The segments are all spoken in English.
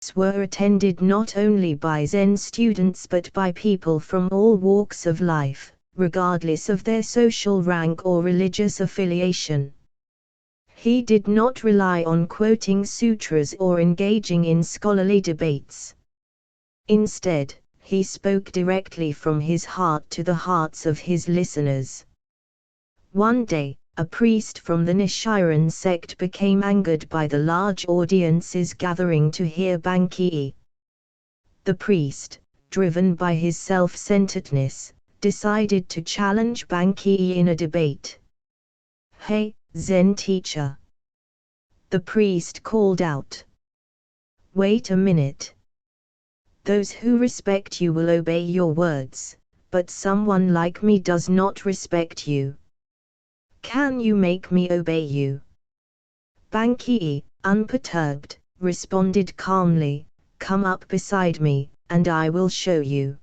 feasts were attended not only by Zen students but by people from all walks of life, regardless of their social rank or religious affiliation. He did not rely on quoting sutras or engaging in scholarly debates. Instead, he spoke directly from his heart to the hearts of his listeners. One day, a priest from the Nichiren sect became angered by the large audiences gathering to hear Bankei. The priest, driven by his self-centeredness, decided to challenge Bankei in a debate. "Hey, Zen teacher!" the priest called out. "Wait a minute. Those who respect you will obey your words, but someone like me does not respect you. Can you make me obey you?" Bankei, unperturbed, responded calmly, "Come up beside me, and I will show you."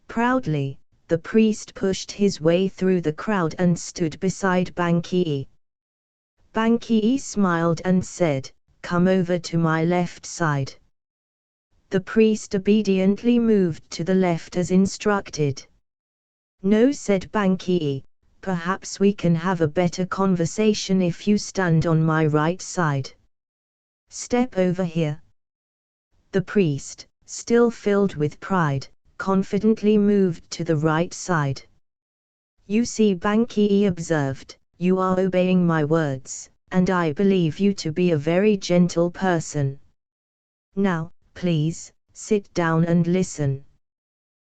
Proudly, the priest pushed his way through the crowd and stood beside Bankei. Bankei smiled and said, "Come over to my left side." The priest obediently moved to the left as instructed. "No," said Bankei, "perhaps we can have a better conversation if you stand on my right side. Step over here." The priest, still filled with pride, confidently moved to the right side. "You see," Bankei observed, "you are obeying my words, and I believe you to be a very gentle person. Now, please, sit down and listen."